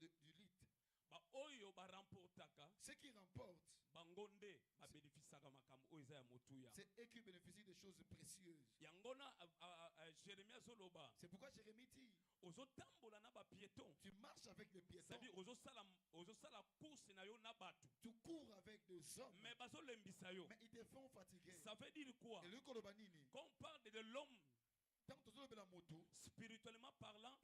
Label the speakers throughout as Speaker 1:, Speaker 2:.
Speaker 1: c'est du lit.
Speaker 2: Ceux qui remportent,
Speaker 1: c'est eux qui bénéficient des choses précieuses. C'est pourquoi Jérémie dit, tu marches avec les piétons, tu cours avec des hommes, mais ils te font fatiguer.
Speaker 2: Ça veut dire quoi? Quand on parle de l'homme, spirituellement parlant,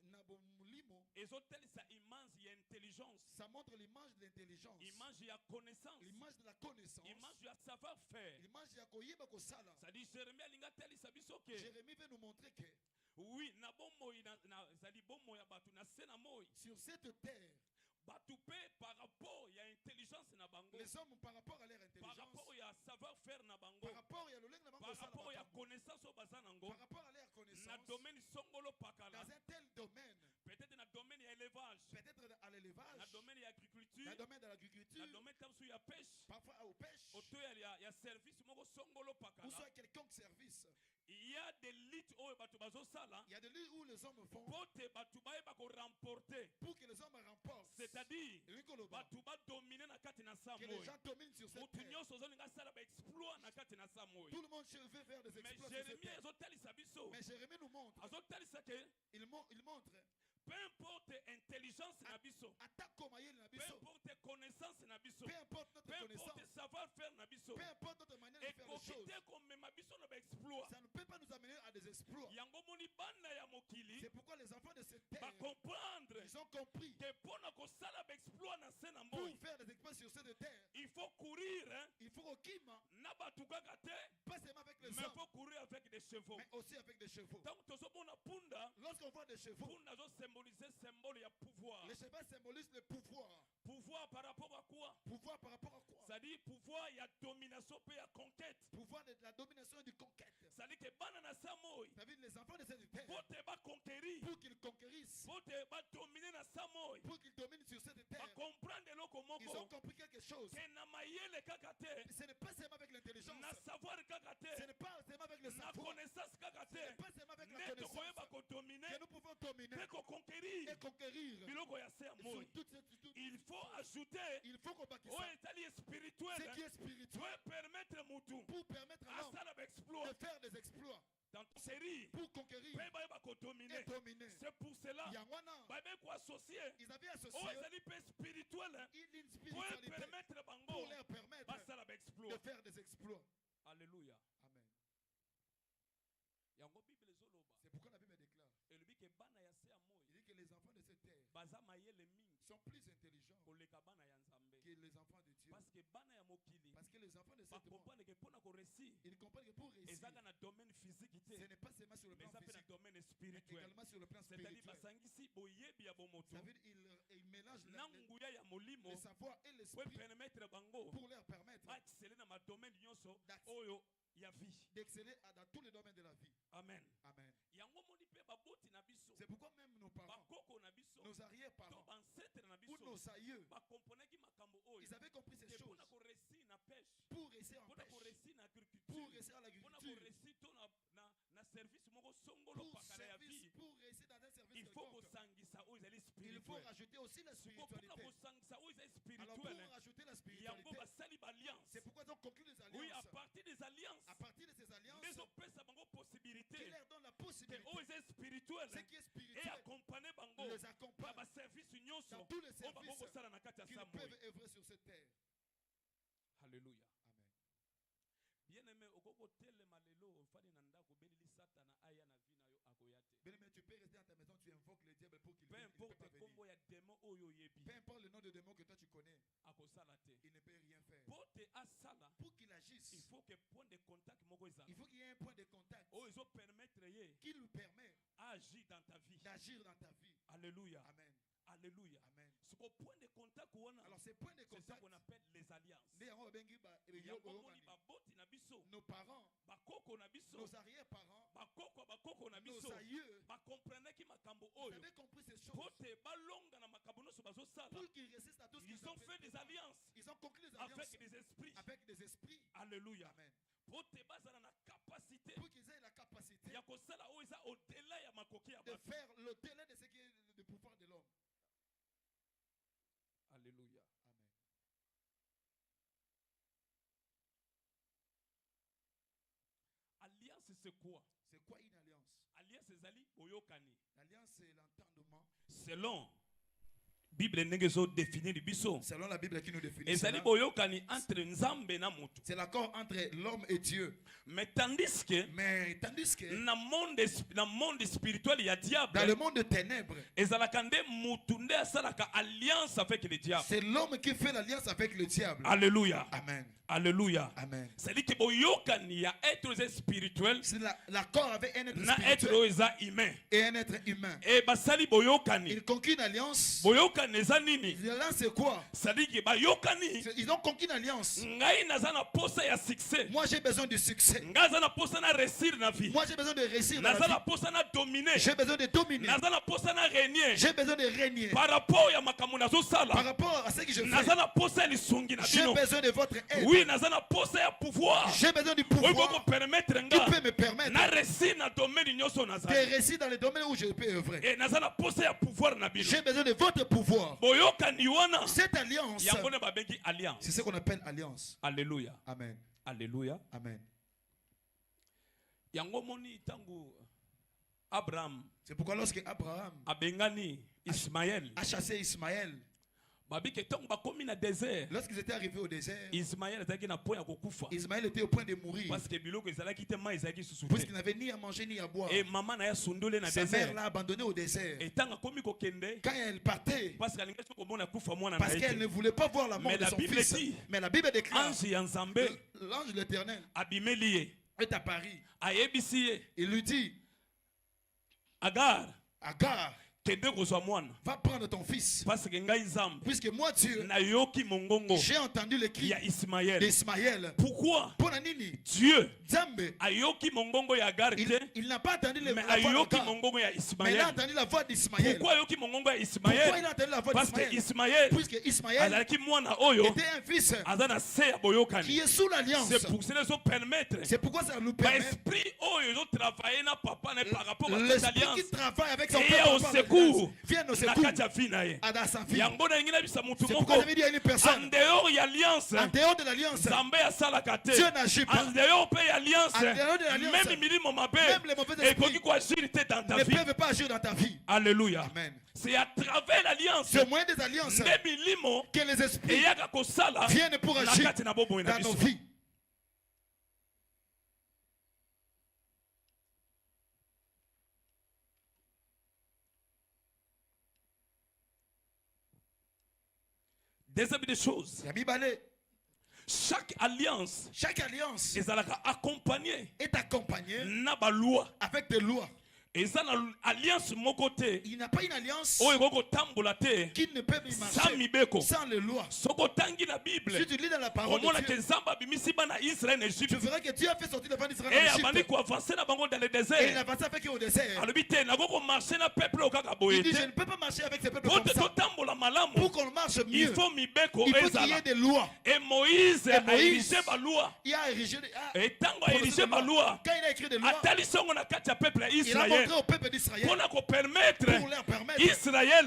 Speaker 2: intelligence.
Speaker 1: Ça montre l'image de l'intelligence,
Speaker 2: l'image de la connaissance,
Speaker 1: l'image de la connaissance,
Speaker 2: l'image du savoir-faire.
Speaker 1: l'image de la
Speaker 2: Ça dit
Speaker 1: Jérémie veut nous montrer que
Speaker 2: oui,
Speaker 1: sur cette terre,
Speaker 2: par rapport à l'intelligence,
Speaker 1: les hommes par rapport à leur intelligence,
Speaker 2: par rapport à savoir-faire,
Speaker 1: par rapport
Speaker 2: à la connaissance,
Speaker 1: par rapport à leur connaissance, dans un tel domaine,
Speaker 2: peut-être dans le domaine de l'élevage,
Speaker 1: peut-être à l'élevage,
Speaker 2: dans le domaine de l'agriculture,
Speaker 1: dans le domaine de l'agriculture,
Speaker 2: dans le domaine de la pêche,
Speaker 1: parfois aux pêches,
Speaker 2: il y a service,
Speaker 1: ou soit quelconque service.
Speaker 2: Il y a des lits
Speaker 1: il y a des lits où les hommes font
Speaker 2: pour que
Speaker 1: les hommes remportent.
Speaker 2: C'est-à-dire que
Speaker 1: les gens dominent sur cette terre. Tout le monde veut faire des exploits sur cette terre. Mais Jérémie nous montre. Il montre.
Speaker 2: Peu importe intelligence, peu importe connaissance,
Speaker 1: peu importe notre connaissance,
Speaker 2: savoir-faire,
Speaker 1: peu importe notre manière de faire les choses, ça ne peut pas nous amener à des exploits. C'est pourquoi les enfants de cette terre, ils ont compris
Speaker 2: que
Speaker 1: pour faire des exploits sur cette terre,
Speaker 2: il faut courir,
Speaker 1: il faut pas seulement avec les
Speaker 2: mais il
Speaker 1: hommes,
Speaker 2: faut courir avec des chevaux.
Speaker 1: mais aussi avec des chevaux.
Speaker 2: Lorsqu'on
Speaker 1: voit des chevaux,
Speaker 2: symbole de pouvoir.
Speaker 1: Les chevaux symbolisent le pouvoir.
Speaker 2: Pouvoir par rapport à quoi?
Speaker 1: Pouvoir par rapport à quoi?
Speaker 2: C'est-à-dire pouvoir, il y a domination et il y a conquête.
Speaker 1: Pouvoir de la domination et du conquête.
Speaker 2: C'est-à-dire que banana samoy.
Speaker 1: Ça veut dire les enfants de cette terre.
Speaker 2: Pour
Speaker 1: qu'ils conquérissent.
Speaker 2: Pour dominer na samoy.
Speaker 1: Pour qu'ils dominent sur cette terre.
Speaker 2: Ils
Speaker 1: ont compris quelque chose. Ce n'est pas seulement avec l'intelligence. Ce n'est pas seulement avec le savoir. Ce n'est pas seulement avec la connaissance que nous pouvons dominer et conquérir.
Speaker 2: Il faut ajouter
Speaker 1: qu'on bâtisse
Speaker 2: spirituel,
Speaker 1: ce qui est spirituel pour permettre à l'homme de faire des exploits.
Speaker 2: Dans toute série,
Speaker 1: pour conquérir et dominer.
Speaker 2: C'est pour cela ils avaient associé spirituel
Speaker 1: pour leur permettre de faire des exploits.
Speaker 2: Alléluia.
Speaker 1: Amen. C'est pourquoi la Bible déclare. Il dit que les enfants de cette terre sont plus intelligents que les enfants de Dieu. Parce que les enfants de cette terre, ils comprennent que pour réussir, ce n'est pas seulement sur le plan physique, mais également sur le plan spirituel. Ça veut dire qu'ils mélangent le savoir et l'esprit pour leur permettre d'exceller dans tous les domaines de la vie.
Speaker 2: Amen.
Speaker 1: Amen. C'est pourquoi même nos parents, nos arrière-parents ou nos aïeux, ils avaient compris ces choses pour réussir en pêche, pour réussir à l'agriculture, pour réussir dans un service quelconque. Il faut rajouter aussi la spiritualité. Alors pour rajouter la spiritualité, c'est pourquoi ils ont conclu des alliances.
Speaker 2: Oui, à partir des alliances,
Speaker 1: qui leur donne la possibilité,
Speaker 2: ce
Speaker 1: qui est spirituel,
Speaker 2: et accompagner
Speaker 1: les accompagne dans tous les services qu'ils peuvent œuvrer sur cette terre.
Speaker 2: Alléluia.
Speaker 1: Amen.
Speaker 2: Bien-aimé,
Speaker 1: tu peux rester dans ta maison, tu invoques le diable pour qu'il
Speaker 2: vienne. Peu importe
Speaker 1: le nom de démon que toi tu connais, il ne peut rien faire. Pour qu'il agisse,
Speaker 2: il faut qu'il y ait un point de contact
Speaker 1: qui lui permet
Speaker 2: d'agir dans ta vie.
Speaker 1: Alléluia. Amen.
Speaker 2: Alléluia.
Speaker 1: Amen.
Speaker 2: Alors
Speaker 1: ces points de contact,
Speaker 2: c'est ça qu'on appelle les alliances.
Speaker 1: Nos parents, nos arrière-parents, nos aïeux, ils avaient compris ces choses pour qu'ils résistent à tout ce qu'ils
Speaker 2: ont fait des alliances.
Speaker 1: Ils ont conclu des alliances avec des esprits.
Speaker 2: Alléluia.
Speaker 1: Amen.
Speaker 2: Pour qu'ils aient la capacité
Speaker 1: de faire le délai de ce qui est le pouvoir de l'homme.
Speaker 2: c'est quoi?
Speaker 1: C'est quoi une alliance?
Speaker 2: Alliance ezali boyokani.
Speaker 1: L'alliance c'est l'entendement.
Speaker 2: Selon Bible ngezo définir biso.
Speaker 1: Selon la Bible qui nous définit.
Speaker 2: Ezali boyokani entre nzambe na mutu.
Speaker 1: C'est l'accord entre l'homme et Dieu.
Speaker 2: Mais tandis que
Speaker 1: dans
Speaker 2: le monde spirituel il y a diable.
Speaker 1: Dans le monde de ténèbres.
Speaker 2: Ezalaka nde mutu nde asalaka alliance avec le diable.
Speaker 1: C'est l'homme qui fait l'alliance avec le diable.
Speaker 2: Alléluia.
Speaker 1: Amen.
Speaker 2: Alléluia.
Speaker 1: Amen.
Speaker 2: C'est-à-dire que boyokani ya être spirituel.
Speaker 1: C'est l'accord avec un être
Speaker 2: spirituel. Na être humain.
Speaker 1: Et un être humain.
Speaker 2: Et basali boyokani.
Speaker 1: Ils conquis une alliance.
Speaker 2: Boyokani eza nini?
Speaker 1: L'alliance c'est quoi?
Speaker 2: C'est-à-dire que bayokani.
Speaker 1: Ils ont conquis une alliance.
Speaker 2: Ngai nazana posa ya succès.
Speaker 1: Moi j'ai besoin de succès.
Speaker 2: Ngai nazana posa na réussir na vie.
Speaker 1: Moi j'ai besoin de réussir dans la vie.
Speaker 2: Nazana posa na dominer.
Speaker 1: J'ai besoin de dominer.
Speaker 2: Nazana posa na régner.
Speaker 1: J'ai besoin de régner.
Speaker 2: Par rapport ya makambo nazo sala.
Speaker 1: Par rapport à ce que je fais.
Speaker 2: Nazana posa lisungi na bino.
Speaker 1: J'ai besoin de votre aide.
Speaker 2: Oui, nazana posa ya pouvoir.
Speaker 1: J'ai besoin du pouvoir.
Speaker 2: Oui, vous permettre
Speaker 1: qui peut me permettre
Speaker 2: na réussir na domaine nyoso nazana.
Speaker 1: De réussir dans le domaine où je peux œuvrer.
Speaker 2: Et nazana posa ya pouvoir na bino.
Speaker 1: J'ai besoin de votre pouvoir.
Speaker 2: Boyokani wana.
Speaker 1: Cette alliance.
Speaker 2: Yangone babengi alliance.
Speaker 1: C'est ce qu'on appelle alliance.
Speaker 2: Alléluia.
Speaker 1: Amen.
Speaker 2: Alléluia.
Speaker 1: Amen.
Speaker 2: Yango moni tangu Abraham.
Speaker 1: C'est pourquoi lorsque Abraham
Speaker 2: abengani Ismaël
Speaker 1: a chassé Ismaël. Lorsqu'ils étaient arrivés au désert,
Speaker 2: Ismaël
Speaker 1: était au point de mourir. Puisqu'il n'avait ni à manger ni à boire. Sa mère l'a abandonné au désert. Quand elle partait, parce qu'elle ne voulait pas voir la mort de son fils. Mais la Bible déclare, l'ange de l'Éternel est apparu. Il lui dit, Agar, va prendre ton fils. Puisque moi Dieu, j'ai entendu le cri d'Ismaël.
Speaker 2: Pourquoi
Speaker 1: Dieu,
Speaker 2: il
Speaker 1: n'a pas entendu la voix il a entendu la voix d'Ismaël. Pourquoi il a entendu la voix d'Ismaël? Puisque Ismaël était un fils qui est sous l'alliance. C'est pourquoi ça nous permet. L'esprit qui travaille avec son peuple vient au secours à sa vie. C'est pourquoi j'avais dit à une personne, en dehors de l'alliance, Dieu n'agit pas. En dehors de l'alliance, même les mauvais esprits ne peuvent pas agir dans ta vie.
Speaker 2: Alléluia.
Speaker 1: Amen.
Speaker 2: C'est à travers l'alliance,
Speaker 1: c'est au moyen des alliances, que les esprits viennent pour agir dans nos vies.
Speaker 2: Deuxième des choses, chaque alliance est accompagnée
Speaker 1: avec des lois.
Speaker 2: Et ça, l'alliance mon côté,
Speaker 1: il n'a pas une alliance qui ne peut marcher sans les lois. Si tu lis dans la parole de Dieu, tu verras que Dieu a fait sortir les enfants d'Israël d'Égypte. Et il a avancé avec eux au désert. Il dit, je ne peux pas marcher avec ces peuples comme ça. Pour qu'on marche mieux, il faut qu'il y ait des lois.
Speaker 2: Et Moïse a érigé ma loi.
Speaker 1: Il a érigé
Speaker 2: ma loi.
Speaker 1: Quand il a écrit des lois,
Speaker 2: il a montré
Speaker 1: au peuple d'Israël
Speaker 2: pour leur permettre
Speaker 1: Israël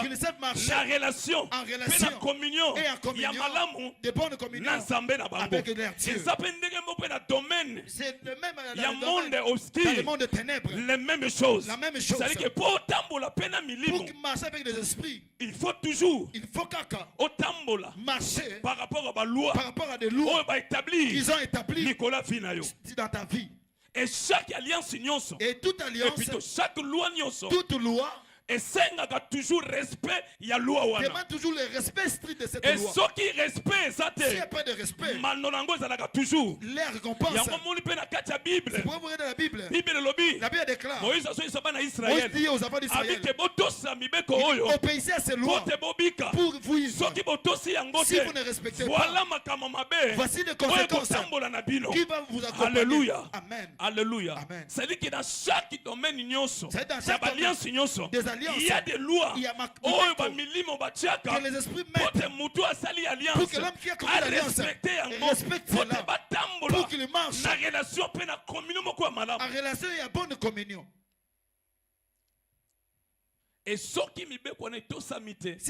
Speaker 2: qu'ils
Speaker 1: savent marcher
Speaker 2: en relation
Speaker 1: et en communion de bonne communion avec leur Dieu. C'est le même dans le monde de ténèbres.
Speaker 2: La même chose.
Speaker 1: C'est-à-dire
Speaker 2: que pour
Speaker 1: marcher avec les esprits,
Speaker 2: il faut toujours
Speaker 1: marcher
Speaker 2: par rapport à
Speaker 1: des lois qu'ils ont établies dans ta vie.
Speaker 2: Et chaque alliance,
Speaker 1: et toute alliance,
Speaker 2: et plutôt chaque loi,
Speaker 1: toute loi,
Speaker 2: et a toujours respect, il y a loi.
Speaker 1: Demande toujours le respect strict de cette
Speaker 2: loi. Et
Speaker 1: loi.
Speaker 2: ceux qui respectent ça,
Speaker 1: s'il n'y a pas de respect,
Speaker 2: toujours
Speaker 1: les récompenses.
Speaker 2: C'est Bible.
Speaker 1: Pour vous regarder la Bible. La Bible déclare.
Speaker 2: Moïse
Speaker 1: dit aux enfants d'Israël, obéissez à ces lois pour vous. Si vous ne respectez pas, voici les conséquences qui vont vous accompagner.
Speaker 2: Alléluia.
Speaker 1: Amen.
Speaker 2: Alléluia. C'est-à-dire que dans chaque domaine, des alliances, il y a des lois.
Speaker 1: Il y a
Speaker 2: que
Speaker 1: les esprits mettent pour que l'homme qui a commis l'alliance respecte cela, pour qu'il marche en relation et à bonne communion.
Speaker 2: Et
Speaker 1: si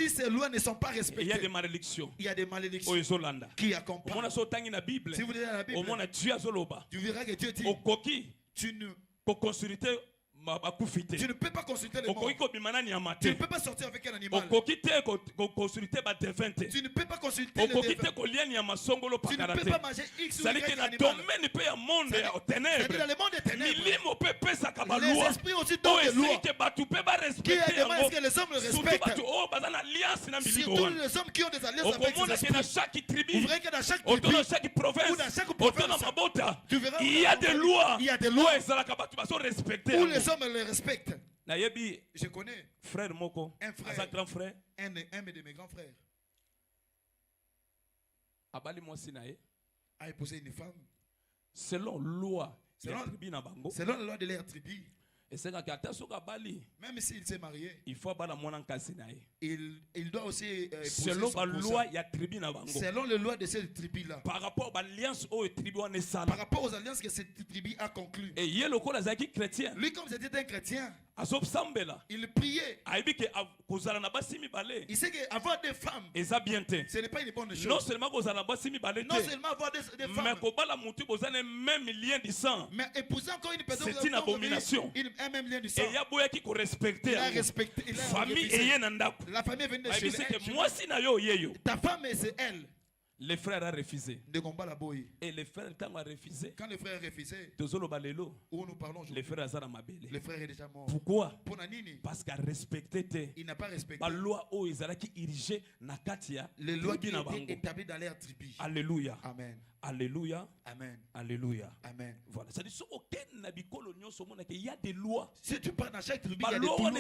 Speaker 1: ces lois ne sont pas respectées,
Speaker 2: il y a des malédictions.
Speaker 1: Il y a des malédictions qui accompagnent. Si vous lisez la Bible, tu verras que Dieu dit, tu ne peux pas consulter les morts. Tu ne peux pas sortir avec un animal. Tu ne peux pas consulter les défunts. Tu ne peux pas manger X ou Y animal. C'est-à-dire dans le monde des ténèbres, les esprits aussi donnent des lois qui demandent que les hommes le respectent. Surtout les hommes qui ont des alliances avec ces esprits. Vous verrez que dans chaque tribu ou dans chaque province, tu verras
Speaker 2: il y a des lois.
Speaker 1: Il y a des lois où les hommes le respectent. Je connais
Speaker 2: frère Moko,
Speaker 1: un frère,
Speaker 2: un grand frère,
Speaker 1: un de mes grands frères, a épousé une femme
Speaker 2: selon loi
Speaker 1: de leur tribu.
Speaker 2: Et c'est
Speaker 1: même s'il s'est marié,
Speaker 2: il faut
Speaker 1: il doit aussi épouser
Speaker 2: selon
Speaker 1: son
Speaker 2: la loi, il y a tribu na bango.
Speaker 1: Selon les lois de cette tribu-là.
Speaker 2: Par rapport à l'alliance
Speaker 1: par rapport aux alliances que cette tribu a conclues.
Speaker 2: Et il est chrétien.
Speaker 1: Lui, comme c'était un chrétien,
Speaker 2: il
Speaker 1: priait. Il sait qu'avoir des femmes, ce n'est pas une bonne chose.
Speaker 2: Non seulement avoir
Speaker 1: des femmes, mais épouser encore une personne,
Speaker 2: c'est une abomination.
Speaker 1: Un même lien du sang.
Speaker 2: Et il y a qui respecter
Speaker 1: la famille est venue de chez elle. Ta femme, c'est elle.
Speaker 2: Les frères ont refusé.
Speaker 1: Et
Speaker 2: les frères, quand ont refusé,
Speaker 1: où nous parlons
Speaker 2: les frères
Speaker 1: le frère est déjà mort.
Speaker 2: Pourquoi? Parce qu'il a respecté.
Speaker 1: Il n'a pas respecté
Speaker 2: la loi où ils allaient iriger Nakatia.
Speaker 1: Les lois qui étaient établies dans leur tribu.
Speaker 2: Alléluia.
Speaker 1: Amen.
Speaker 2: Alléluia.
Speaker 1: Amen.
Speaker 2: Alléluia.
Speaker 1: Amen.
Speaker 2: Voilà. C'est-à-dire qu'il y a des lois.
Speaker 1: Si tu parles dans chaque tribu, il y a des lois.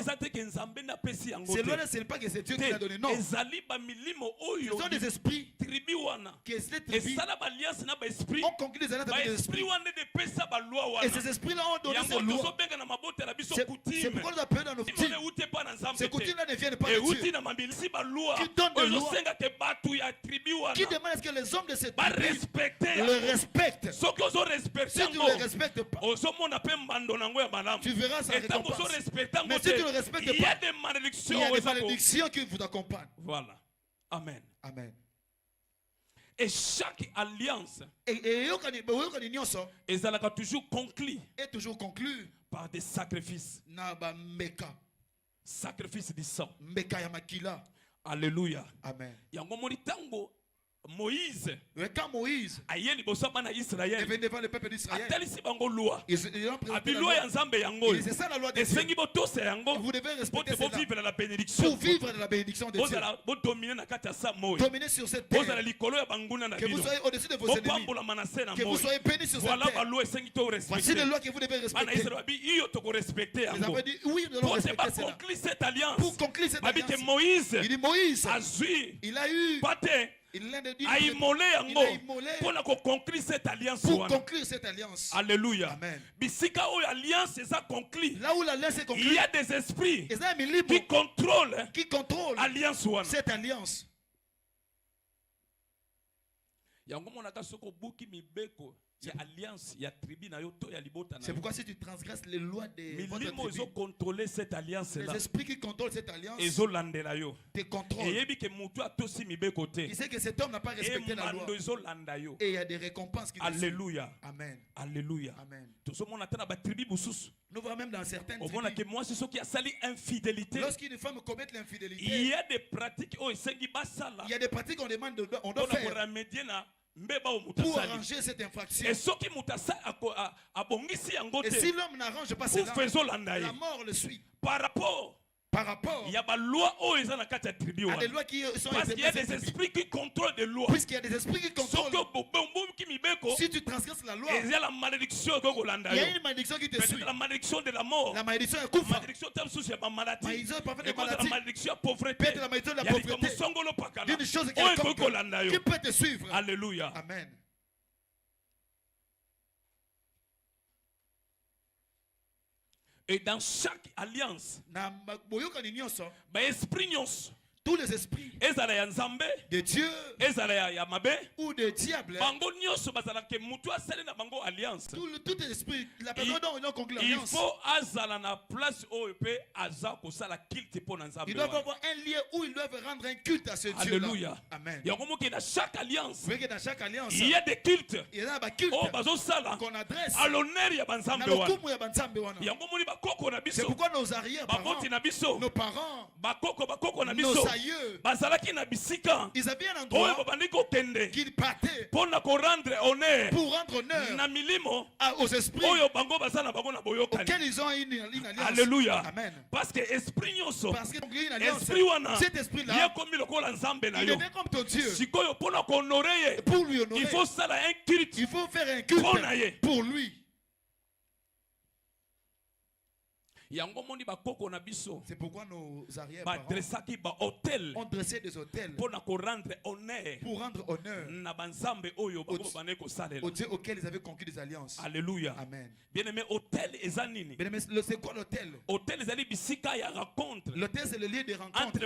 Speaker 1: Ces lois-là, ce n'est pas que c'est Dieu qui l'a donné. Non. Ce sont des esprits que ces tribus ont conclu des alliances avec des esprits. Et ces esprits-là ont donné ces lois. C'est pourquoi nous appelons dans nos coutumes. Ces coutumes-là ne viennent pas de Dieu. Qui donnent des lois. Qui demandent à ce que les hommes de cette tribu le respectent. Si tu ne le respectes pas, tu verras sa récompense. Mais si tu ne le respectes pas, il y a des malédictions qui vous accompagnent.
Speaker 2: Voilà. Amen.
Speaker 1: Amen.
Speaker 2: Et chaque alliance
Speaker 1: est
Speaker 2: toujours conclue par des sacrifices. Sacrifice du sang. Alléluia.
Speaker 1: Amen.
Speaker 2: Moïse,
Speaker 1: quand Moïse
Speaker 2: est
Speaker 1: venu devant le peuple d'Israël,
Speaker 2: c'est ça la loi de Dieu.
Speaker 1: Vous devez respecter cela
Speaker 2: pour vivre la bénédiction
Speaker 1: de Dieu. Dominer sur cette terre. Que vous soyez au-dessus de vos ennemis. Que vous soyez bénis sur cette terre. Voici les lois que vous devez respecter. Les enfants disent oui, nous devons respecter cela. Pour conclure cette alliance, il dit Moïse, il a eu
Speaker 2: a immolé pour conclure cette alliance. Alléluia.
Speaker 1: Amen.
Speaker 2: Là où l'alliance est conclue, il y a des esprits qui contrôlent cette alliance.
Speaker 1: C'est pourquoi si tu transgresses les lois de votre tribu,
Speaker 2: les
Speaker 1: esprits qui contrôlent cette alliance te contrôlent. Il sait que cet homme n'a pas respecté la loi. Et il y a des récompenses qui
Speaker 2: Alléluia.
Speaker 1: Amen.
Speaker 2: Alléluia.
Speaker 1: Amen.
Speaker 2: Nous
Speaker 1: voyons même dans certaines tribus, lorsqu'une femme commet l'infidélité,
Speaker 2: il y a des pratiques
Speaker 1: qu'on demande, on doit faire pour arranger cette infraction. Et si l'homme n'arrange pas cela, la mort le suit. Par rapport
Speaker 2: il y a des lois
Speaker 1: qui sont
Speaker 2: parce qu'il y a des esprits qui contrôlent des lois.
Speaker 1: Puisqu'il y a des esprits qui contrôlent. Si tu transgresses la loi,
Speaker 2: il y a la malédiction
Speaker 1: il y a une malédiction qui te suit.
Speaker 2: La malédiction de la mort.
Speaker 1: La malédiction est couvre.
Speaker 2: La malédiction de la maladie.
Speaker 1: La
Speaker 2: malédiction de la pauvreté.
Speaker 1: Peut-être la malédiction de la pauvreté. D'une chose qui peut te suivre.
Speaker 2: Alléluia.
Speaker 1: Amen.
Speaker 2: Et dans chaque alliance,
Speaker 1: tous les esprits de Dieu ou de diable, tout esprit, la personne dont ils ont conclu l'alliance, ils doivent avoir un lieu où ils doivent rendre un culte à ce Dieu-là. Amen.
Speaker 3: Chaque alliance,
Speaker 1: vous voyez que dans chaque alliance,
Speaker 3: il y a des cultes
Speaker 1: il y a des cultes qu'on adresse
Speaker 3: à l'honneur ya banzambe wana.
Speaker 1: C'est pourquoi nos arrière-parents, nos parents, nos aïeux, ils avaient un endroit qu'ils partaient pour rendre honneur aux esprits auxquels ils ont une alliance.
Speaker 3: Alléluia.
Speaker 1: Amen.
Speaker 3: Parce que esprit nyoso,
Speaker 1: parce qu'il y a une alliance,
Speaker 3: cet esprit-là,
Speaker 1: il devient comme ton Dieu.
Speaker 3: Pour lui honorer,
Speaker 1: il faut faire un culte pour lui. C'est pourquoi nos arrière-parents ont dressé des hôtels pour rendre honneur aux dieux auxquels ils avaient conclu des alliances.
Speaker 3: Alléluia.
Speaker 1: Amen.
Speaker 3: Bien-aimé, hôtel et zanini.
Speaker 1: C'est quoi l'hôtel?
Speaker 3: Hôtel rencontre.
Speaker 1: L'hôtel, c'est le lieu de rencontre
Speaker 3: entre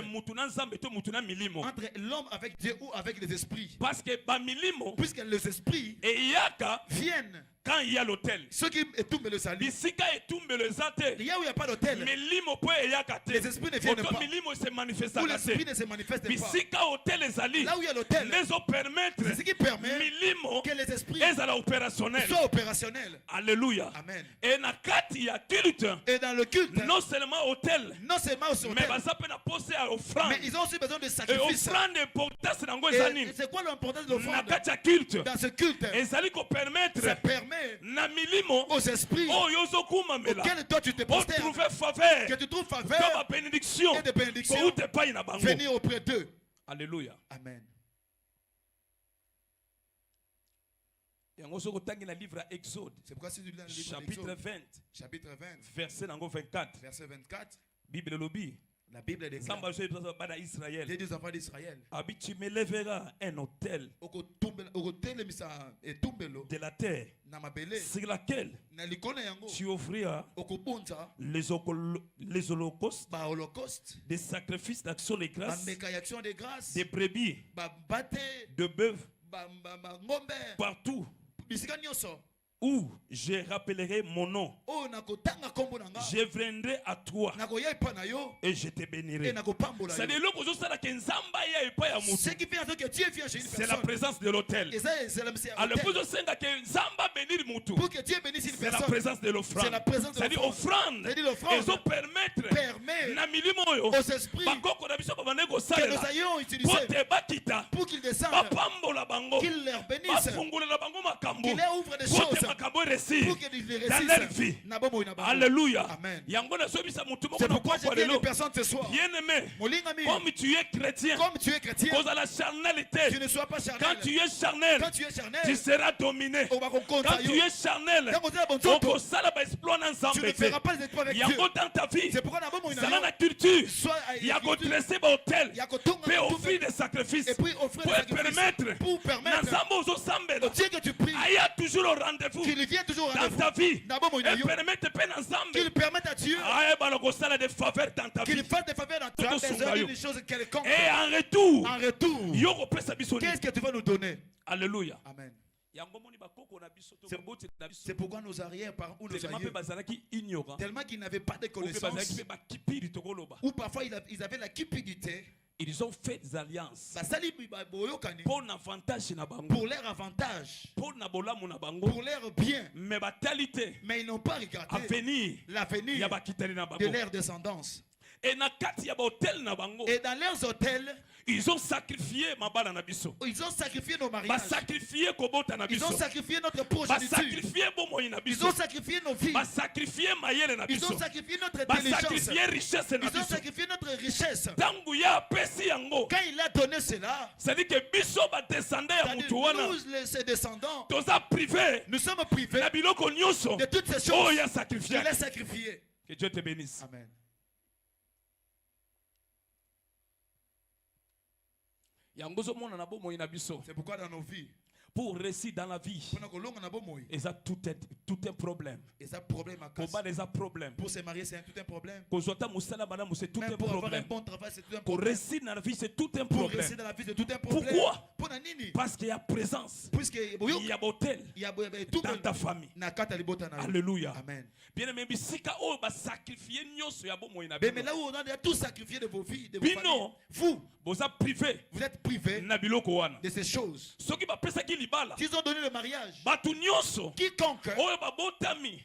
Speaker 1: l'homme avec Dieu ou avec les esprits.
Speaker 3: Parce que
Speaker 1: puisque les esprits viennent
Speaker 3: quand il y a l'hôtel,
Speaker 1: ceux qui étumbent le salut. Il y a où il n'y a pas d'hôtel, les esprits ne viennent pas. Où l'esprit ne se manifeste pas. Là où il y a l'hôtel, c'est ce qui permet que les esprits soient opérationnels.
Speaker 3: Alléluia.
Speaker 1: Amen.
Speaker 3: Et dans
Speaker 1: le culte,
Speaker 3: non seulement hôtel,
Speaker 1: mais ils ont aussi besoin de sacrifices. Et c'est quoi l'importance de l'offrande dans ce culte? Ça permet aux esprits auxquels toi tu te prosternes, que tu trouves faveur et de bénédiction venir auprès d'eux.
Speaker 3: Alléluia.
Speaker 1: Amen. C'est pourquoi si tu lis le livre chapitre 20,
Speaker 3: verset 24, Bible lobby.
Speaker 1: La Bible déclare, Dieu des enfants d'Israël,
Speaker 3: tu m'élèveras un hôtel de la terre sur laquelle tu offriras les holocaustes, des sacrifices d'action de grâce, des brebis, de bœufs, partout où je rappellerai mon nom, je viendrai à toi et je te bénirai. C'est la présence de l'autel. Pour que Dieu bénisse une personne, c'est la présence de l'offrande. C'est-à-dire l'offrande. Permet aux esprits que nos aïeux ont utilisés pour qu'ils descendent, qu'ils leur bénissent, qu'ils leur ouvrent des choses pour qu'ils les réussissent. Alléluia.
Speaker 1: Amen.
Speaker 3: C'est
Speaker 1: pourquoi je dis à une personne ce soir,
Speaker 3: bien-aimé, comme tu es chrétien, tu ne sois pas charnel. Quand tu es charnel, tu seras dominé. Quand tu es charnel, tu ne feras pas les exploits avec Dieu. Dans ta vie, c'est pourquoi dans la culture, il y a qu'au dresser l'autel, puis offrir des sacrifices pour permettre au Dieu que tu pries, il y a toujours un rendez-vous dans ta vie, qu'il permette à Dieu qu'il fasse des faveurs dans ta vie. Et en retour, qu'est-ce que tu vas nous donner? Alléluia.
Speaker 1: Amen. C'est pourquoi nos arrière-parents ou nos aïeux, tellement qu'ils n'avaient pas de connaissances, ou parfois ils avaient la cupidité,
Speaker 3: ils ont fait des alliances
Speaker 1: pour leur avantage, pour leur bien, mais ils n'ont pas regardé l'avenir de leur descendance.
Speaker 3: Et dans leurs hôtels, ils ont sacrifié
Speaker 1: ils ont sacrifié nos mariages,
Speaker 3: ils ont sacrifié notre progéniture,
Speaker 1: ils ont sacrifié nos vies,
Speaker 3: ils ont sacrifié notre intelligence,
Speaker 1: ils ont sacrifié notre richesse. Quand il a donné cela,
Speaker 3: c'est-à-dire que
Speaker 1: nous, ses descendants, nous sommes privés de toutes ces choses qu'il a sacrifiées.
Speaker 3: Que Dieu te bénisse.
Speaker 1: Amen. C'est pourquoi dans nos vies,
Speaker 2: Pour réussir dans la vie, et ça tout un problème.
Speaker 1: Pour se marier, c'est tout un problème.
Speaker 2: Pour avoir
Speaker 1: un bon travail, c'est tout un problème.
Speaker 2: Pour réussir dans la vie, c'est tout un problème.
Speaker 1: Pourquoi?
Speaker 2: Parce qu'il y a présence. Il y a hôtel dans ta famille. Alléluia.
Speaker 1: Amen.
Speaker 2: Bien aimé, sacrifier
Speaker 1: mais là où on a tout sacrifié de vos vies, de vos familles, vous êtes privé de ces choses. S'ils ont donné le mariage, quiconque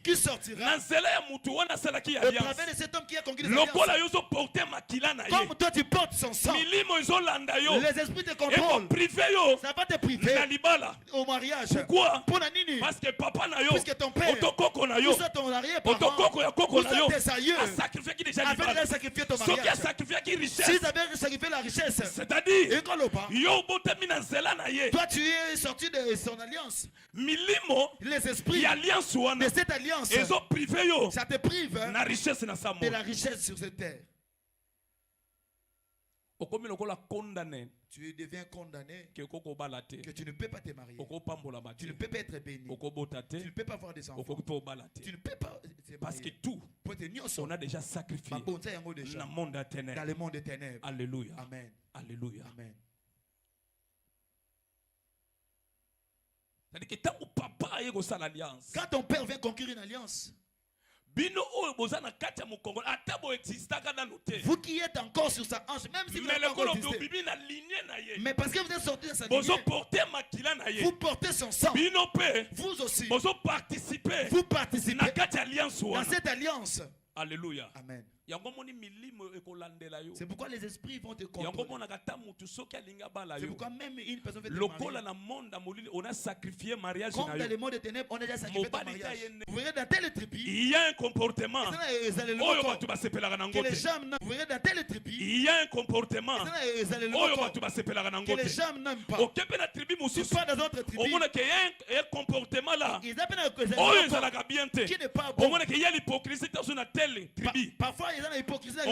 Speaker 1: qui sortira au travers de cet homme qui a conquis les alliances, comme toi tu portes son sang, les esprits te contrôlent, ça va te priver au mariage.
Speaker 2: Pourquoi?
Speaker 1: Parce
Speaker 2: que papa na yo,
Speaker 1: puisque ton père, ou soit ton arrière-parent, ou soit tes aïeux, avaient sacrifié ton mariage. S'ils avaient sacrifié la richesse,
Speaker 2: c'est-à-dire,
Speaker 1: toi tu es sorti de son alliance. Les esprits de cette alliance, ça te prive de la richesse sur cette terre. Tu deviens condamné que tu ne peux pas te marier. Tu ne peux pas être béni. Tu ne peux pas avoir des enfants. Tu ne peux pas te marier.
Speaker 2: Parce que tout, on a déjà sacrifié dans le monde des ténèbres. Alléluia.
Speaker 1: Amen.
Speaker 2: Alléluia.
Speaker 1: Amen.
Speaker 2: C'est-à-dire que
Speaker 1: quand ton père vient conquérir une alliance, vous qui êtes encore sur sa hanche, même si vous n'êtes pas encore existé, mais parce que vous êtes sorti de sa lignée, vous portez son sang. Vous aussi, vous participez dans cette alliance.
Speaker 2: Alléluia.
Speaker 1: Amen. C'est pourquoi les esprits vont te contrôler. C'est pourquoi même une personne veut te marier.
Speaker 2: On a sacrifié mariage.
Speaker 1: Comme dans le monde des ténèbres, on a déjà sacrifié ton mariage. Vous verrez dans telle tribu,
Speaker 2: il y a un comportement.
Speaker 1: Que les gens n'aiment. Vous verrez dans telle tribu,
Speaker 2: il y a un comportement.
Speaker 1: Que les gens n'aiment pas. C'est pas dans d'autres tribus.
Speaker 2: Il y a un comportement là.
Speaker 1: Ils appellent un qui n'est pas bon.
Speaker 2: Il y a l'hypocrisie dans une telle tribu.
Speaker 1: Parfois, il y a l'hypocrisie dans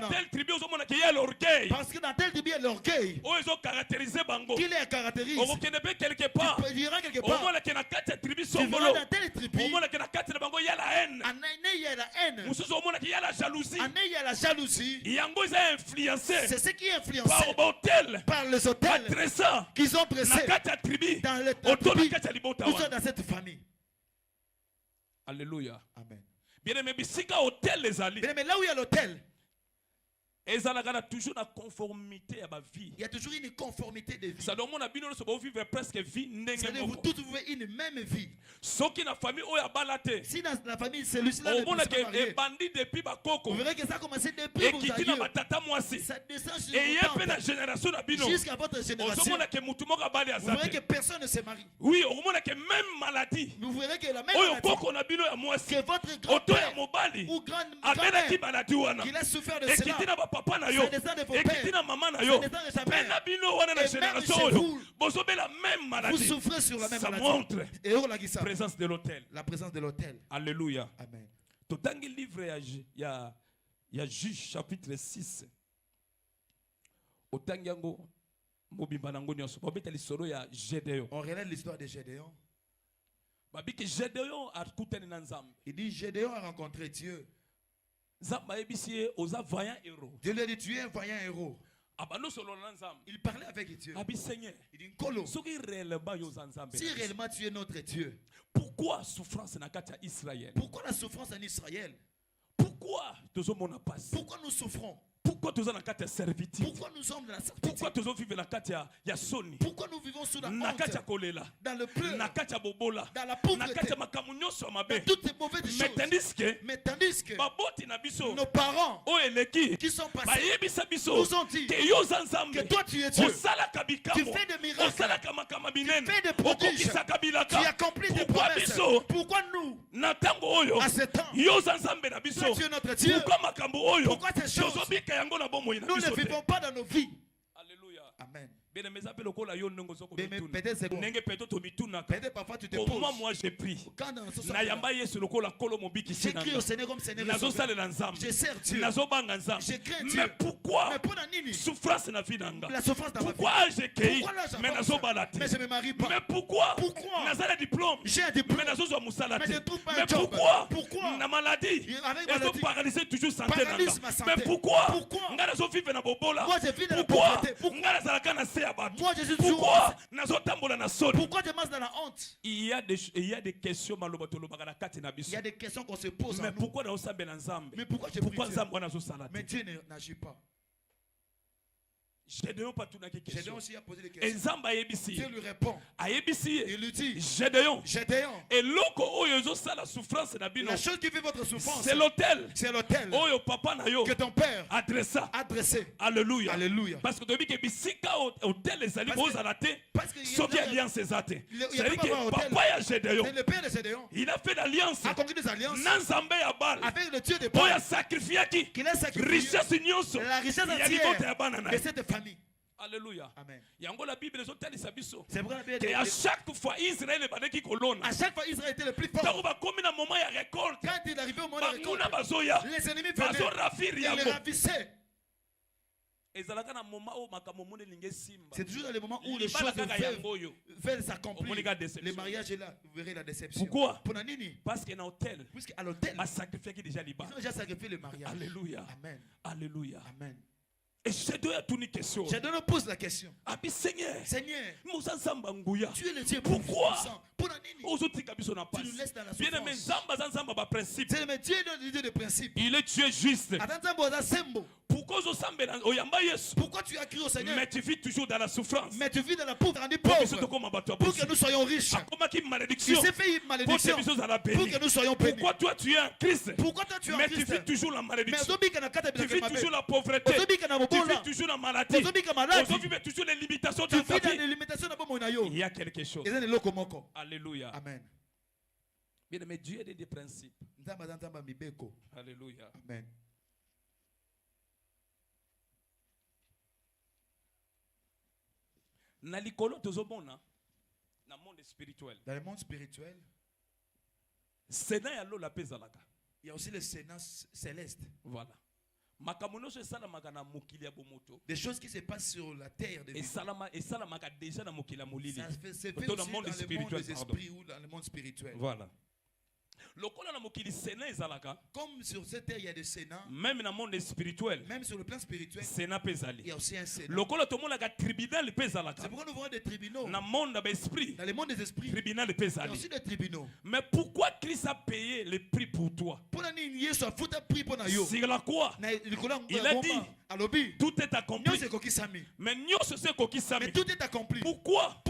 Speaker 2: telle tribu, il y a l'orgueil.
Speaker 1: Parce que dans telle tribu, il y a l'orgueil.
Speaker 2: Ils ont caractérisé Bango.
Speaker 1: Qui les caractérise?
Speaker 2: Quelque part.
Speaker 1: Tu diras quelque part. Tu verras dans telle tribu,
Speaker 2: il y a la haine.
Speaker 1: Il y a la haine.
Speaker 2: Il y a la jalousie.
Speaker 1: Il y a la jalousie.
Speaker 2: C'est
Speaker 1: ce qui est influencé
Speaker 2: par
Speaker 1: les hôtels qu'ils ont dressés dans les tribus ou dans cette famille.
Speaker 2: Alléluia.
Speaker 1: Amen.
Speaker 2: Bien-aimé, là
Speaker 1: où il y a l'hôtel,
Speaker 2: il y a toujours une conformité à ma vie.
Speaker 1: Il y a toujours une conformité de vie.
Speaker 2: Ça demande à vivre presque vie.
Speaker 1: Vous tous vivez une même vie.
Speaker 2: Si dans la
Speaker 1: famille celui-là ne peut pas marier, vous verrez que ça a commencé depuis vos aïeux. Ça descend sur vos tantes. Jusqu'à votre génération. Vous verrez que personne ne se marie.
Speaker 2: Oui, même maladie.
Speaker 1: Vous verrez que la même maladie que votre grand-père ou grand-mère qu'il a souffert de cela.
Speaker 2: Papa na yo, et maman na yo,
Speaker 1: vous souffrez sur la même
Speaker 2: ça
Speaker 1: maladie.
Speaker 2: Montre
Speaker 1: la
Speaker 2: présence de l'autel.
Speaker 1: La présence de l'autel.
Speaker 2: Alléluia.
Speaker 1: Amen.
Speaker 2: Dans le livre, il y a Juge chapitre 6. On
Speaker 1: relève l'histoire de Gédéon.
Speaker 2: Il
Speaker 1: dit Gédéon a rencontré Dieu. Dieu lui a dit, tu es un vaillant héros. Il parlait avec Dieu. Il dit, Nkolo, si réellement tu es notre Dieu,
Speaker 2: pourquoi souffrance na kati ya Israël?
Speaker 1: Pourquoi la souffrance en Israël?
Speaker 2: Pourquoi
Speaker 1: nous souffrons?
Speaker 2: Pourquoi nous sommes dans la servitude?
Speaker 1: Pourquoi nous sommes dans la servitude?
Speaker 2: Pourquoi nous vivons dans la soni?
Speaker 1: Pourquoi nous vivons sous la honte? Dans le pleur, dans la pauvreté, dans toutes ces mauvaises choses. Mais tandis que nos parents qui sont passés nous ont dit que toi tu es Dieu. Tu fais des miracles, tu fais des prodiges, tu accomplis des promesses. Pourquoi nous, à ce temps, toi tu es notre Dieu? Pourquoi ces choses nous ne vivons pas dans nos vies?
Speaker 2: Alléluia.
Speaker 1: Amen.
Speaker 2: Peut-être
Speaker 1: parfois tu te poses.
Speaker 2: Comment moi j'ai pris?
Speaker 1: J'ai crié au Seigneur comme Seigneur. Je sers Dieu. Je crains Dieu.
Speaker 2: Mais pourquoi?
Speaker 3: souffrance na vie nanga.
Speaker 2: La souffrance dans ma vie.
Speaker 3: Pourquoi j'ai cueilli
Speaker 2: mais je me marie pas.
Speaker 3: Mais pourquoi
Speaker 2: Pourquoi
Speaker 3: diplôme?
Speaker 2: J'ai un diplôme.
Speaker 3: Mais je
Speaker 2: trouve pas
Speaker 3: un
Speaker 2: job.
Speaker 3: Pourquoi na maladie?
Speaker 2: Avec
Speaker 3: maladie. Et paralyser toujours santé nanga.
Speaker 2: Mais
Speaker 3: pourquoi nga nazo vivre na bobola?
Speaker 2: Moi je vis dans la pauvreté.
Speaker 3: Nga nazalaka na se ya bato.
Speaker 2: Moi je suis
Speaker 3: pourquoi nazo tambola na soni?
Speaker 2: Pourquoi je marche dans la honte?
Speaker 3: Il y a des questions maloba tolobaka na kati na biso.
Speaker 2: Il y a des questions qu'on se pose.
Speaker 3: Mais pourquoi na osambela nzambe?
Speaker 2: Mais pourquoi
Speaker 3: nzambe nazo sala?
Speaker 2: Mais Dieu n'agit pas.
Speaker 3: Gédéon pas tout na question.
Speaker 2: Gédéon aussi a posé des questions.
Speaker 3: Nzamba ayebisi.
Speaker 2: Dieu lui répond.
Speaker 3: Ayebisi.
Speaker 2: Il lui dit.
Speaker 3: Gédéon.
Speaker 2: Et
Speaker 3: loko oyo zo sala souffrance na bino.
Speaker 2: La chose qui fait votre souffrance.
Speaker 3: C'est l'autel.
Speaker 2: Oyo
Speaker 3: papa na yo.
Speaker 2: Que ton père
Speaker 3: adressé. Alléluia.
Speaker 2: Alléluia.
Speaker 3: Parce que depuis que bisika hôtel les ali boza raté.
Speaker 2: Parce que
Speaker 3: soki alliance ezate.
Speaker 2: C'est-à-dire
Speaker 3: que papa ya Gédéon.
Speaker 2: C'est le père de Gédéon.
Speaker 3: Il a fait l'alliance.
Speaker 2: A conclu des alliances.
Speaker 3: Nanzambe ya bal.
Speaker 2: Avec le Dieu de Baal.
Speaker 3: Oya sacrifié qui?
Speaker 2: Qu'il a sacrifié.
Speaker 3: Richesse nyonso.
Speaker 2: La richesse entière de cette famille.
Speaker 3: Alléluia.
Speaker 2: Amen.
Speaker 3: Yango la Bible les hôtels sabiso.
Speaker 2: C'est vrai la Bible.
Speaker 3: Et à chaque fois Israël est bandeki kolona.
Speaker 2: À chaque fois Israël était le plus fort.
Speaker 3: Comme un moment il y a récolte.
Speaker 2: Quand il est arrivé au moment de la récolte.
Speaker 3: Les
Speaker 2: ennemis venaient. Ils les ravissaient. C'est toujours dans les moments où les choses veulent s'accomplir. Les mariages est là, vous verrez la déception.
Speaker 3: Pourquoi?
Speaker 2: Parce qu'à l'hôtel, ils ont déjà sacrifié le mariage.
Speaker 3: Alléluia.
Speaker 2: Amen.
Speaker 3: Alléluia.
Speaker 2: Amen.
Speaker 3: Et je
Speaker 2: pose la question.
Speaker 3: Seigneur,
Speaker 2: tu es le Dieu.
Speaker 3: Pourquoi?
Speaker 2: Tu nous laisses dans la souffrance. C'est le Dieu de principe.
Speaker 3: Il est Dieu juste. Pourquoi
Speaker 2: tu as crié au Seigneur?
Speaker 3: Mais tu vis toujours dans la souffrance.
Speaker 2: Mais tu vis dans la pauvreté. Pour que nous soyons riches. Il s'est fait une malédiction. Pour que nous soyons bénis.
Speaker 3: Pourquoi toi tu es un Christ?
Speaker 2: Pourquoi toi tu es un Christ?
Speaker 3: Mais tu vis toujours la malédiction. Tu vis toujours la pauvreté.
Speaker 2: Tu
Speaker 3: vis toujours la maladie. Tu vis toujours les limitations de ta vie. Il y a quelque chose. Alléluia.
Speaker 2: Amen.
Speaker 3: Bien aimé, Dieu est des principes.
Speaker 2: Alléluia. Amen.
Speaker 3: Na likolo tozomona na monde spirituel.
Speaker 2: Dans le monde spirituel,
Speaker 3: Sénat ya lo la pezalaka.
Speaker 2: Il y a aussi le Sénat céleste.
Speaker 3: Voilà. Makamonoso esalamaka na mokili ya bomoto.
Speaker 2: Des choses qui se passent sur la terre de
Speaker 3: esalamaka déjà na mokili ya molili.
Speaker 2: Ça se fait aussi dans le monde des esprits ou dans le monde spirituel.
Speaker 3: Voilà.
Speaker 2: Comme sur cette terre il y a des sénats,
Speaker 3: même dans le monde spirituel,
Speaker 2: même sur le plan spirituel,
Speaker 3: il
Speaker 2: y a aussi un sénat.
Speaker 3: C'est
Speaker 2: pourquoi nous voyons des tribunaux.
Speaker 3: Dans le
Speaker 2: monde des esprits,
Speaker 3: il y
Speaker 2: a aussi des tribunaux.
Speaker 3: Mais pourquoi Christ a payé le prix pour toi? C'est la quoi? Il a dit tout est accompli. Mais
Speaker 2: tout est accompli.
Speaker 3: Pourquoi?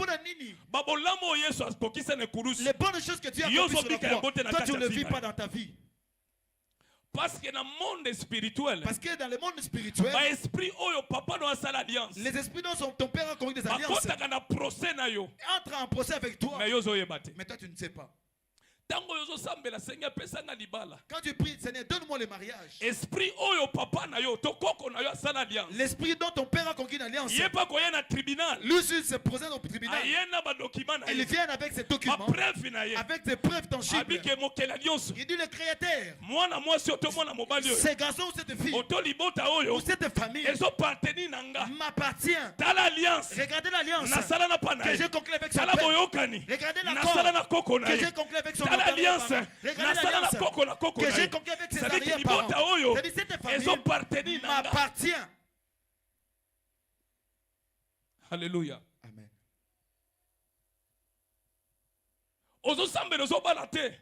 Speaker 2: Les bonnes choses que tu as accomplies sur la croix, toi tu ne le vis pas dans ta vie.
Speaker 3: Parce que dans le monde spirituel,
Speaker 2: les esprits dont ton père a connu des alliances entrent en procès avec toi. Mais toi tu ne sais pas. Quand tu pries, Seigneur, donne-moi le mariage. L'esprit dont ton père a conquis une alliance. Lui aussi se présente au tribunal. Il vient avec ses documents, avec des preuves tangibles. Il dit le Créateur, ces garçons ou cette fille, ou cette famille m'appartient. Regardez l'alliance que j'ai conclue avec son père. Regardez l'accord que j'ai conclu avec son père. L'alliance que j'ai conclu avec ses arrière-parents. C'est-à-dire cette famille m'appartient.
Speaker 3: Alléluia.
Speaker 2: Amen.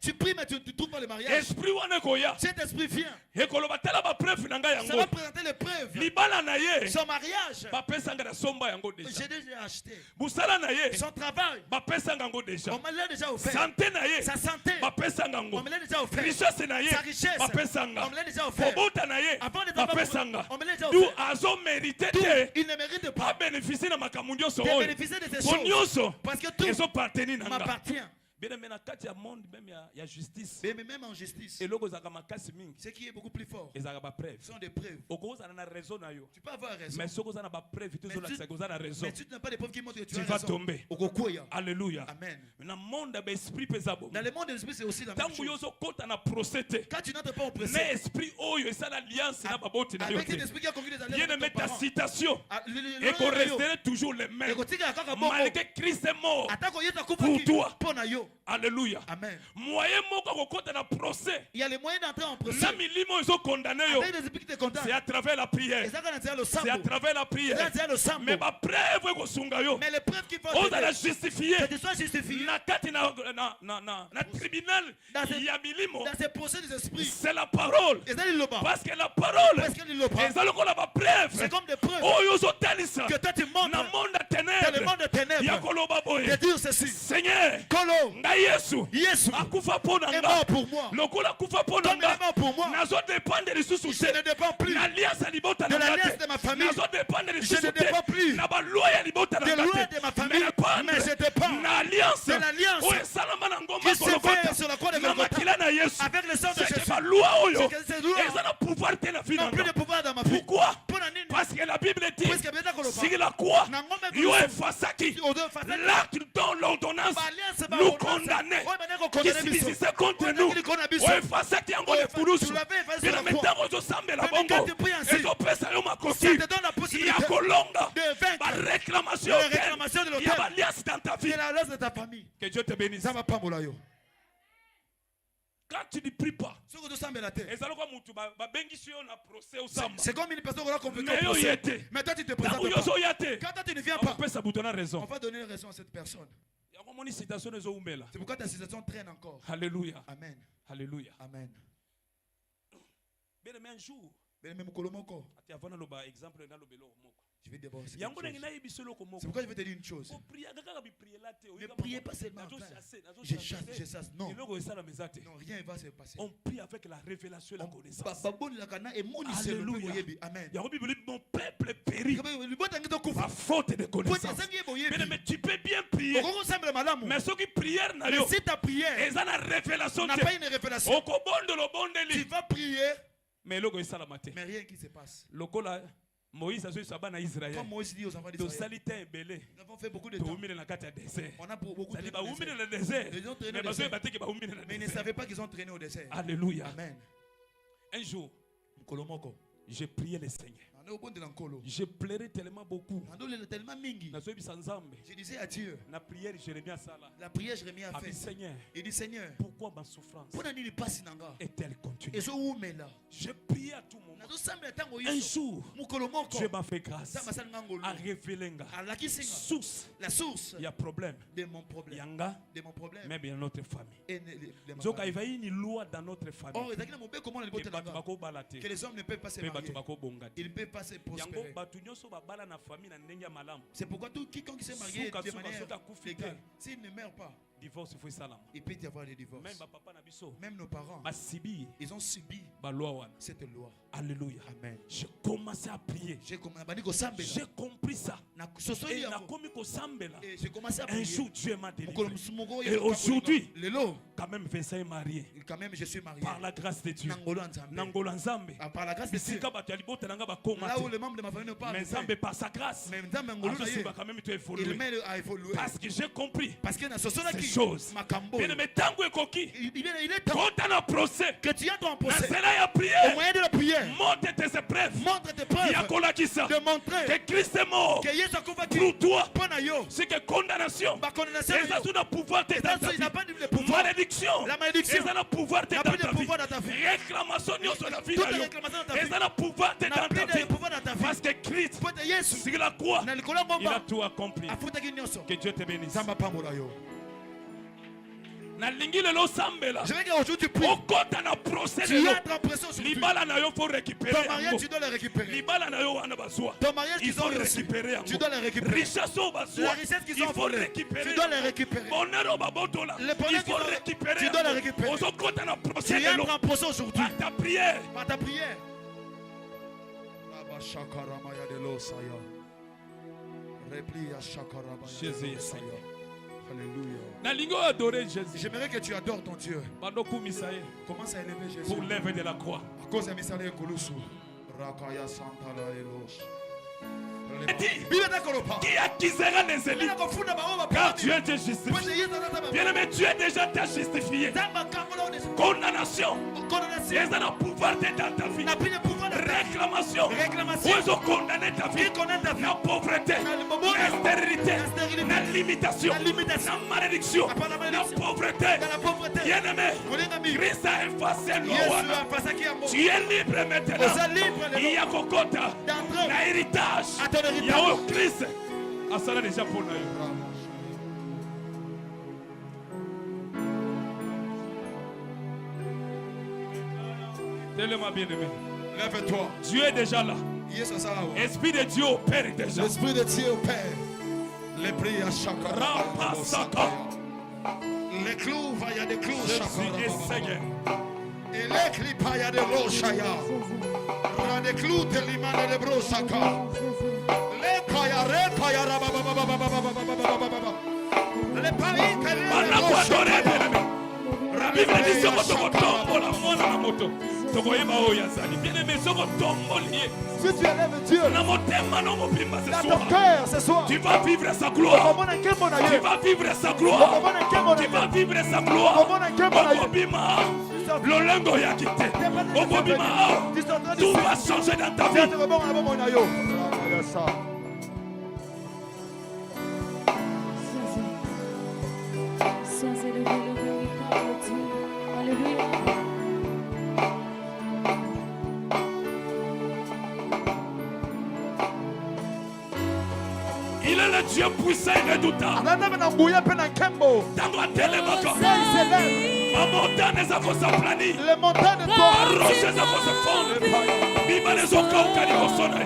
Speaker 3: Tu
Speaker 2: pries mais tu ne trouves pas le mariage. Cet esprit vient. Ça va présenter les preuves. Son mariage. J'ai déjà acheté. Son travail. On me l'a déjà offert. Sa santé. On me l'a déjà offert. Sa richesse. On me l'a déjà offert. Avant de on me l'a déjà offert. Tout, il ne mérite pas de bénéficier de ces choses. Parce que tout m'appartient.
Speaker 3: Bien aimé, dans le monde, même il y a justice.
Speaker 2: Mais même en justice,
Speaker 3: ce
Speaker 2: qui est beaucoup plus fort,
Speaker 3: ce
Speaker 2: sont des preuves. Tu peux avoir raison.
Speaker 3: Mais
Speaker 2: tu n'as pas de preuves qui montrent que tu as
Speaker 3: vas
Speaker 2: raison.
Speaker 3: tomber. Alléluia.
Speaker 2: Amen.
Speaker 3: Dans le monde de l'esprit,
Speaker 2: dans le monde de l'esprit, c'est aussi la même chose. Quand tu n'entres pas au procès,
Speaker 3: avec cet esprit qui a conquis des alliances, situation et qu'on resterait toujours les mêmes. Malgré Christ est mort pour toi. Alléluia.
Speaker 2: Amen.
Speaker 3: Moyen moko kokota na procès.
Speaker 2: Il y a les moyens d'entrer en procès.
Speaker 3: Na milimo ils ont condamné yo. C'est à travers la prière. C'est à travers la prière. Mais ma preuve ko sunga yo.
Speaker 2: Mais les preuves qui vont
Speaker 3: on a justifié.
Speaker 2: Que tu sois justifié.
Speaker 3: Na kati na tribunal il y a milimo.
Speaker 2: Dans ces procès des esprits.
Speaker 3: C'est la parole. Parce que la parole.
Speaker 2: C'est comme des preuves.
Speaker 3: Oh yo zotalisa.
Speaker 2: Que toi tu montres.
Speaker 3: Na monde de ténèbres.
Speaker 2: Dans le monde de ténèbres.
Speaker 3: Ya koloba boye.
Speaker 2: De dire ceci.
Speaker 3: Seigneur.
Speaker 2: Kolo.
Speaker 3: Yesu
Speaker 2: akufa est mort pour moi.
Speaker 3: Lokola kufa pona nga nazo dépendre de sous
Speaker 2: je ne dépends plus
Speaker 3: na liasa libota
Speaker 2: de l'alliance de ma famille.
Speaker 3: nazo dépendre de
Speaker 2: je ne dépends plus
Speaker 3: na ba loi ya libota
Speaker 2: de loi de ma famille. Mais je dépends
Speaker 3: na alliance
Speaker 2: de l'alliance
Speaker 3: o salama na ngomba
Speaker 2: qui se fait sur la croix de Golgotha avec le sang de Jésus.
Speaker 3: C'est loi oyo
Speaker 2: et
Speaker 3: ça n'a pouvoir te la vie
Speaker 2: non plus de pouvoir dans ma vie.
Speaker 3: Pourquoi? Parce que la Bible dit si la croix yo efasaki l'acte dont l'ordonnance nous condamnait qui s'est contre nous efasaki yango le furusu bila metango zosambela bongo ezopesa yo makoki ya kolonga baréclamation ya baliasi dans ta vie. Que Dieu te bénisse. Quand tu ne pries pas,
Speaker 2: c'est comme une personne qui a convaincu au procès. Mais toi tu te présentes pas. Quand tu ne viens pas, on va donner raison à cette personne. C'est pourquoi ta situation traîne encore.
Speaker 3: Alléluia.
Speaker 2: Amen.
Speaker 3: Alléluia.
Speaker 2: Amen.
Speaker 3: Bien un jour,
Speaker 2: je vais d'abord c'est pourquoi je vais te dire une chose. Ne priez pas seulement en vain. Je chasse. Non. Non, rien ne va se passer.
Speaker 3: On prie avec la révélation et la connaissance.
Speaker 2: Alléluia. Amen.
Speaker 3: Mon peuple périt à faute de connaissance. Mais tu peux bien prier. Mais ceux qui prièrent,
Speaker 2: si ta prière n'a pas une révélation, tu vas prier.
Speaker 3: Mais
Speaker 2: rien qui se passe.
Speaker 3: Moïse a joué sur Israël.
Speaker 2: Comme Moïse dit aux enfants d'Israël, nous avons fait beaucoup de temps. On a beaucoup de désert. Mais ils ne savaient pas qu'ils ont traîné au désert.
Speaker 3: Alléluia.
Speaker 2: Amen.
Speaker 3: Un jour, j'ai prié le Seigneur. Je pleurais tellement beaucoup.
Speaker 2: Je disais à Dieu,
Speaker 3: la prière
Speaker 2: Jérémie a fait.
Speaker 3: Seigneur,
Speaker 2: il dit Seigneur,
Speaker 3: pourquoi ma souffrance est-elle continue? Je prie à tout moment. Un jour, Dieu m'a fait grâce à révéler la source. Il y a problème
Speaker 2: de mon problème.
Speaker 3: Même dans notre famille. Donc il y a une loi dans notre famille.
Speaker 2: Que les hommes ne peuvent pas se marier. Ils peuvent pas se prospérer. C'est pourquoi tout quiconque s'est marié de manière légale, s'il ne meurt pas, il peut y avoir des divorces. Même nos parents, ils ont subi cette loi.
Speaker 3: Alléluia.
Speaker 2: Amen.
Speaker 3: J'ai commencé à prier. J'ai compris ça.
Speaker 2: Et j'ai commencé à prier.
Speaker 3: Un jour Dieu m'a délivré. Et aujourd'hui, quand même Vincent est marié.
Speaker 2: Quand même je suis marié.
Speaker 3: Par la grâce de Dieu.
Speaker 2: Par la grâce de Dieu. Là où les membres de ma famille ne parlent pas.
Speaker 3: Mais par sa grâce,
Speaker 2: il m'aide à évoluer.
Speaker 3: Parce que j'ai compris.
Speaker 2: Parce qu'il y a
Speaker 3: ces choses.
Speaker 2: Il est temps que tu entres en procès. Au moyen de la prière.
Speaker 3: Montre tes épreuves.
Speaker 2: De montrer
Speaker 3: que Christ est mort
Speaker 2: pour
Speaker 3: toi. C'est que condamnation.
Speaker 2: Et
Speaker 3: ça n'a pouvoir de malédiction.
Speaker 2: La malédiction.
Speaker 3: Et ça n'a pouvoir de
Speaker 2: ta vie.
Speaker 3: Réclamation sur la vie. Et ça n'a pouvoir de ta vie. Parce que Christ, sur la croix, il a tout accompli. Que Dieu te bénisse.
Speaker 2: Je vais dire aujourd'hui, tu entres en pression sur
Speaker 3: faut récupérer.
Speaker 2: Ton mariage, tu dois le récupérer. Ton mariage, tu dois le récupérer. Tu dois le récupérer. La richesse qu'ils ont volée, tu dois le récupérer. Le bonheur qu'ils ont récupéré, tu dois le récupérer. Tu entres en pression aujourd'hui.
Speaker 3: Par ta prière.
Speaker 2: Par ta prière.
Speaker 3: Jésus est Seigneur.
Speaker 2: Alléluia. J'aimerais que tu adores ton Dieu. Commence à élever Jésus.
Speaker 3: Pour lever de la croix.
Speaker 2: À cause de Misale Kulusu. Rakaya Santala Elosh.
Speaker 3: Qui accusera les élites? Car tu es déjà justifié. Bien-aimé, tu es déjà justifié. Condamnation. Ils ont le pouvoir d'être dans ta vie. réclamation. Où ils ont condamné ta vie. La pauvreté, la stérilité, la limitation, la malédiction, la pauvreté. Bien-aimé, Christ a effacé l'eau. Tu es libre maintenant. Il y a Kokota, l'héritage. Il y a au Christ. Ah, ça là déjà pour nous. Tellement bien-aimé.
Speaker 2: Lève-toi.
Speaker 3: Dieu est déjà là. Esprit de Dieu opère déjà.
Speaker 2: L'Esprit de Dieu opère. Les prix à chaque les clous, il y a des clous.
Speaker 3: Jésus est Seigneur.
Speaker 2: Et les clips, il y a des rochaya. Les clous de l'imane de brosaka. Les paya, les paya, les paris que les
Speaker 3: la Bible dit que tu tombola mwana na moto. Tokoyeba oyo azali. Bien aimé, soko tombolié.
Speaker 2: Si tu élèves Dieu
Speaker 3: dans
Speaker 2: ton cœur ce soir,
Speaker 3: tu vas vivre sa gloire. Tu vas vivre sa gloire. Tu vas vivre sa gloire. Okobima, lolengo ya kite. Okobima, tout va changer dans ta vie. Il est le Dieu puissant et redoutable. Ma montagne est à vos aplanis. Ma roche est à vos fondre.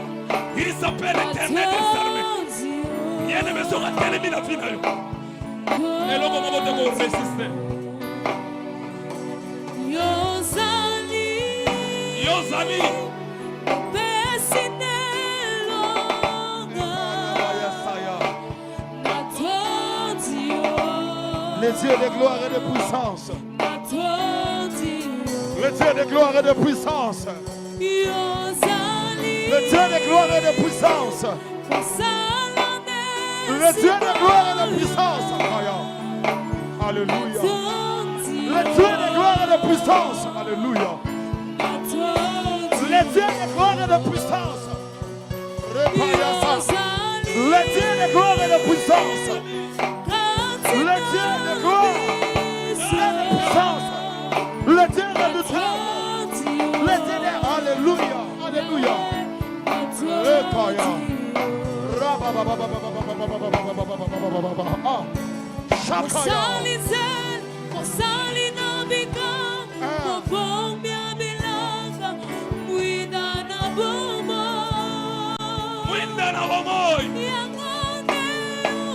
Speaker 3: Il s'appelle l'Éternel des armées. Il y a une maison à terminer la vie. Et là, comment vous devez résister? Yozali.
Speaker 2: Les dieux de gloire et de puissance. Le Dieu de gloire et de puissance. Le Dieu de gloire et de puissance. Le Dieu de gloire et de puissance. Alléluia. Le Dieu de gloire et de puissance. Alléluia. Le Dieu de gloire et de puissance. Le Dieu de gloire et de puissance. Le Dieu de gloire et de puissance. Le Dieu de puissance. Le Dieu de Alléluia. Alléluia.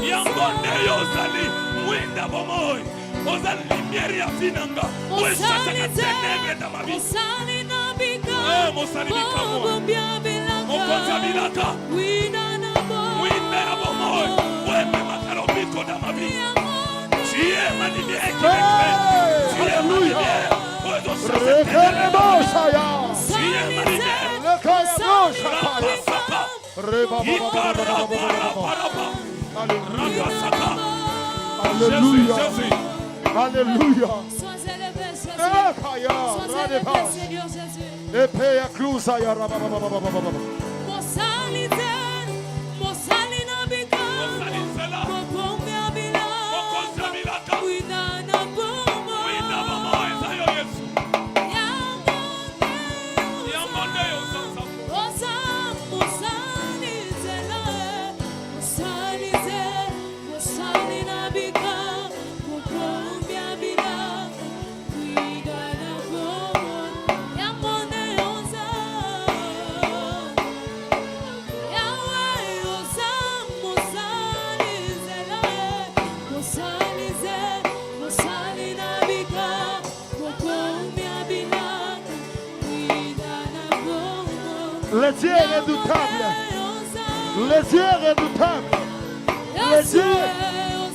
Speaker 3: Yangonde yozali mwinda bomoy ozali lumière ya vinanga oshaka ténèbres dans ma vie mosali bikamwa mokonzi ya bilaka mwinda ya bomoy oememaka lobiko dans ma vie tu es ma lumière qui m'éclaire tu es ma lumière oezochasse ténèbres tu es ma lumière
Speaker 2: Alléluia. Alléluia. Le Dieu est redoutable. Le Dieu est redoutable. Le Dieu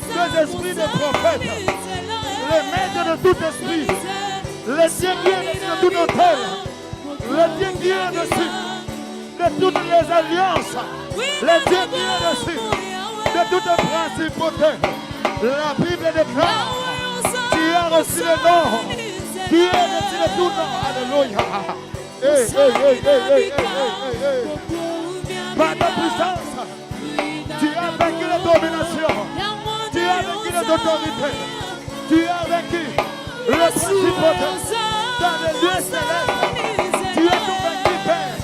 Speaker 2: des esprits des prophètes. Le maître de tout esprit. Le Dieu qui est de tout hôtel. Le Dieu qui est dessus de toutes les alliances. Le Dieu qui est dessus de toutes les principautés. La Bible déclare: tu as reçu le nom. Tu es dessus de tout nom. Alléluia. Par ta puissance, tu as vaincu la domination. Tu as vaincu l'autorité. Tu as vaincu le principauté dans les lieux célestes. Tu as tout vaincu, Père.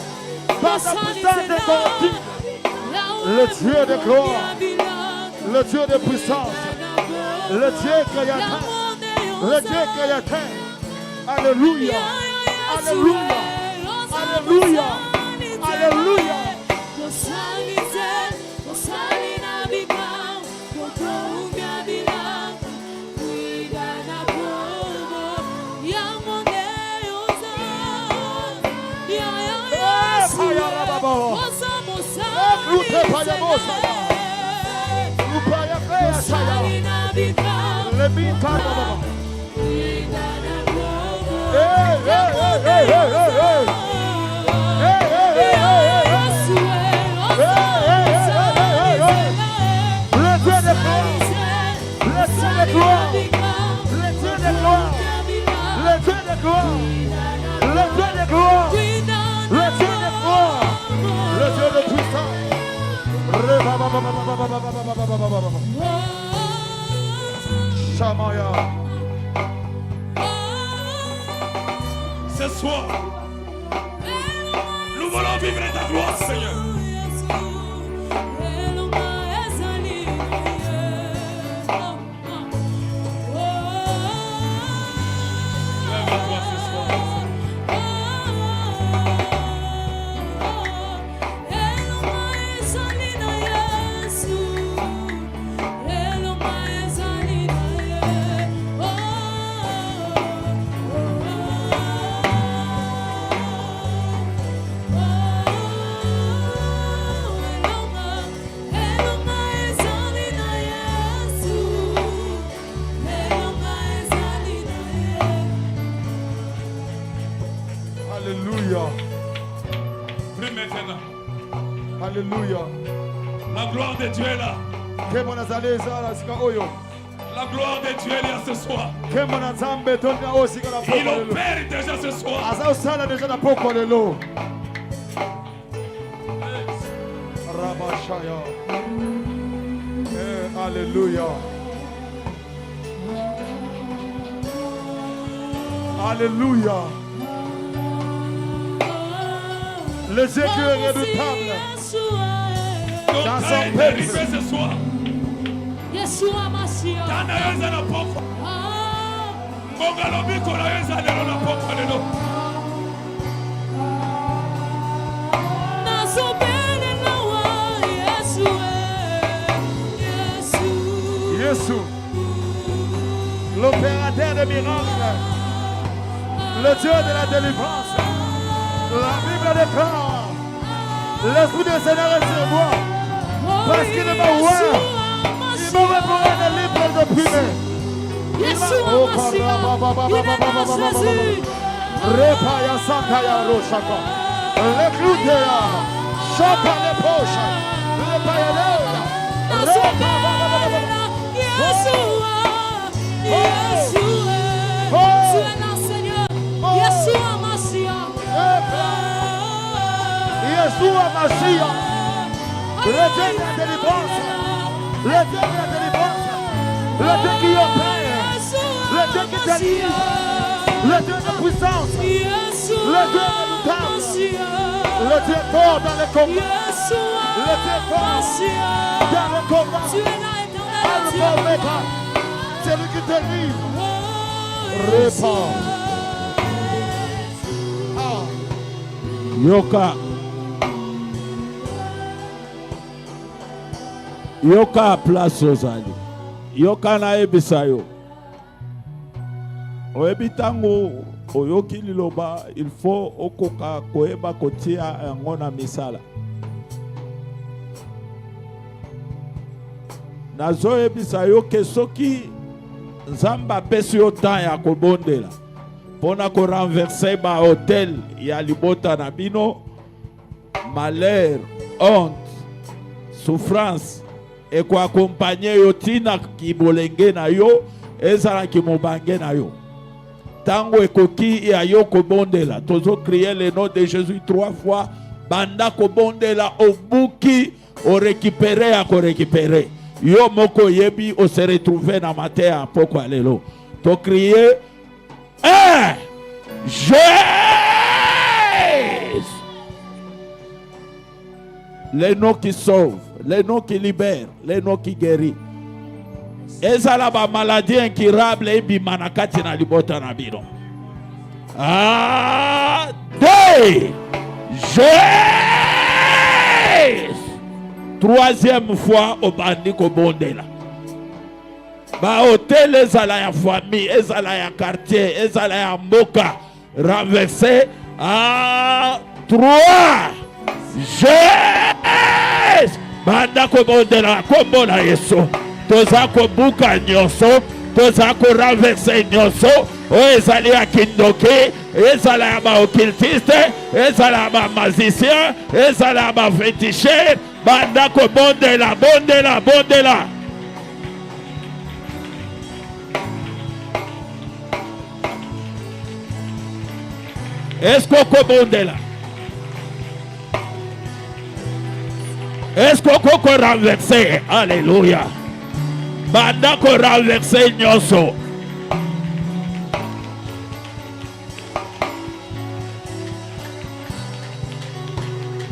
Speaker 2: Par ta puissance incorruptible. Le Dieu de gloire. Le Dieu de puissance. Le Dieu créateur. Le Dieu créateur. Alléluia. Alléluia. Alléluia. Alléluia.
Speaker 3: Ce soir, nous voulons vivre ta gloire, Seigneur.
Speaker 2: Alléluia.
Speaker 3: La gloire de Dieu est là. La gloire de Dieu est là ce soir. Il opère déjà ce soir.
Speaker 2: Alléluia. Alléluia. Le Dieu qui est redoutable dans son peuple.
Speaker 3: Ce soir.
Speaker 2: Jésus, l'opérateur de miracles, le Dieu de la délivrance. La Bible déclare, l'Esprit du Seigneur est sur moi, parce qu'il m'a ouvert, il m'a répondu des livres d'opprimés. Il m'a Repaya Sakaya Roshaka, le Cloutéa, Chapa les poches, le Payanera, Yeshua Mashiach, le Dieu de la délivrance, le Dieu de la délivrance, le Dieu qui opère, le Dieu qui délivre, le Dieu de puissance, le Dieu redoutable, le Dieu fort dans le combat, le Dieu fort dans le combat, Alpha, c'est lui qui délivre, répand.
Speaker 4: Yoka. Yoka place ozali. Yoka na ebisayo. Oebitango oyoki liloba, il faut okoka koeba kotia yango na misala. Nazo ebisayo ke soki Nzamba pesi yo temps ya kobondela. Pona ko renverser ba hôtel ya libota na bino, malheur, honte, souffrance et ko accompagner yo tina ki bolenge na yo ezala ki mobange na yo. Tango ekoki ya yo kobondela. Tozo crier le nom de Jésus 3 fois. Banda kobondela obuki o récupérer à ko récupérer. Yo moko yebi o se retrouver na matin à poko alelo. To crier Jésus. Les noms qui sauvent, les noms qui libèrent, les noms qui guérissent. Ezala ba maladie incurable et bimanakati na libota na bino. Troisième fois au bandi ko bondela. Ba hôtel ezala ya famille, ezala ya quartier, ezala ya mboka renversé à 3. Jésus banda ko bondela kombo na Yesu. Toza ko buka nyonso, toza ko renverser nyonso. O ezali ya kindoki, ezala ya ba occultiste, ezala ya ba magicien, ezala ya ba féticheur. Banda ko bondela, bondela, bondela. Est-ce qu'on bondela? Est-ce qu'on peut renverser? Alléluia. Banda ko renverser nyonso.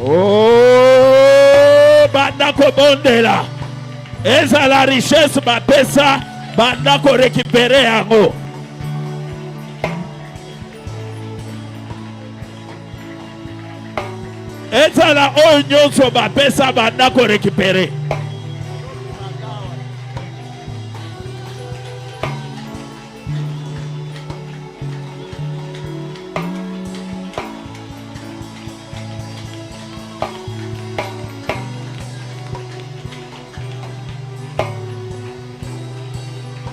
Speaker 4: Oh, banda ko bondela. Eza la richesse ba pesa, banda ko récupérer yango. Eza la nyonso ba pesa, banda ko récupérer.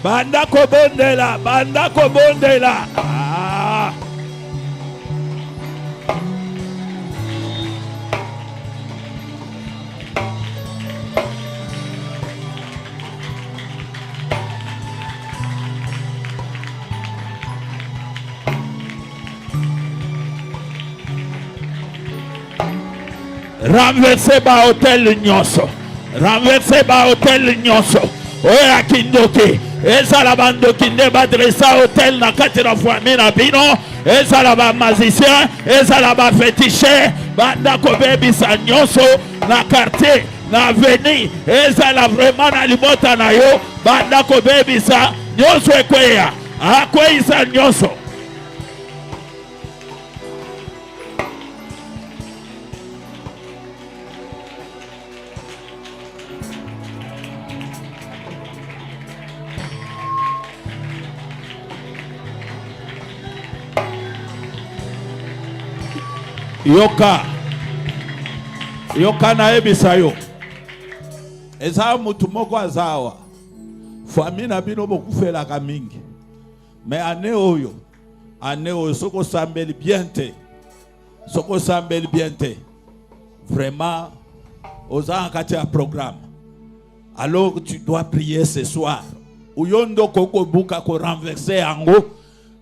Speaker 4: Banda ko bondela, banda ko bondela. Renverser ba hôtel nyonso. Renverser ba hôtel nyonso. Oya kindoki. Ezala bando kinde badresa hôtel na kati na famille na bino. Ezala ba magicien, ezala ba féticheur, banda ko bebisa nyonso na quartier, na avenue. Ezala vraiment na libota na yo, banda ko bebisa nyonso ekweya. Akweisa nyonso. Yoka na ebisa yo. Eza mutu moko azawa. Famille na bino bokufela ka mingi. Mais ane oyo soko sambeli bien te. Soko sambeli bien te. Vraiment oza nkati ya programme. Alors tu dois prier ce soir. Uyondo koko buka ko renverser yango.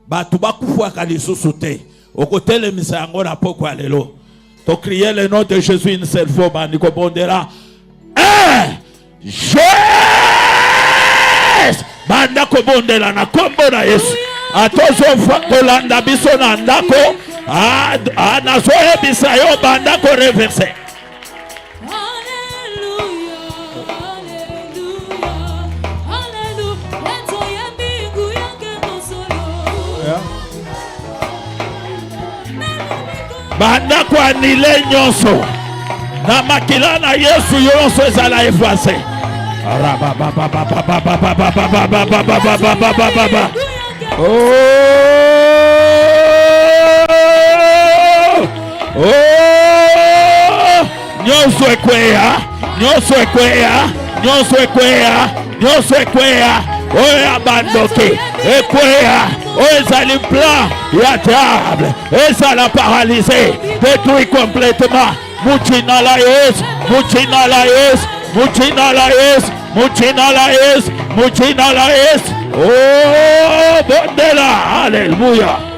Speaker 4: Batu bakufa ka lisusu te. Okotele misango na poko alelo. To crier le nom de Jésus une seule fois, bandiko bondera. Jésus! Banda ko bondela na kombo na Yesu. Atozo kolanda biso na ndako. Nazo ebisa yo banda ko reverser. Banda ko anile nyonso na makila na Yesu yonso ezala efase. Nyonso ekweya, nyonso ekweya, nyonso ekweya, nyonso ekweya. Oya bandoke ekweya. Ezali plan ya diable. Ezala paralysé. Détruit complètement. Muchina la yes. Muchina la yes. Muchina la yes. Muchina la yes. Muchina la es. Oh, bondela. Aleluya.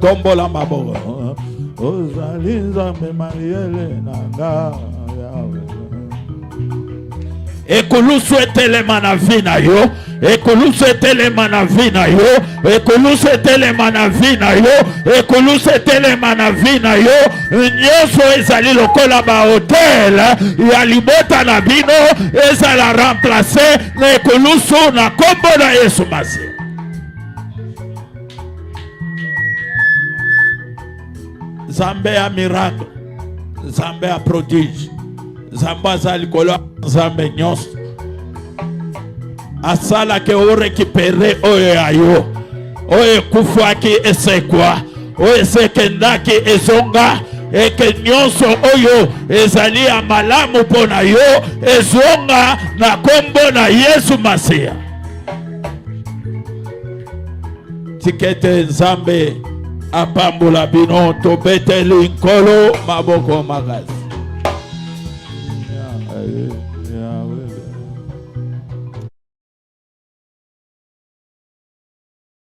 Speaker 4: Tombola maboko. Ekulusu etelema na vina yo. Ekulusu etelema na vina yo. Ekulusu etelema na vina yo. Ekulusu etelema na vina yo. Nyoso ezali lokola ba hotel ya libota na bino ezala remplacer na ekulusu na kombo na Yesu Masihi. Zambe ya miracle, Zambe ya prodige, Zambe azali kolo, Zambe nyos. Asala ke o récupérer oyo ayo, oyo kufuaki esekwa, oyo sekendaki ezonga, eke nyonso oyo ezali ya malamu pona yo, ezonga na kombo na Yesu Masihi. Tikete Zambe apambula bino to beteli nkolo maboko magazi.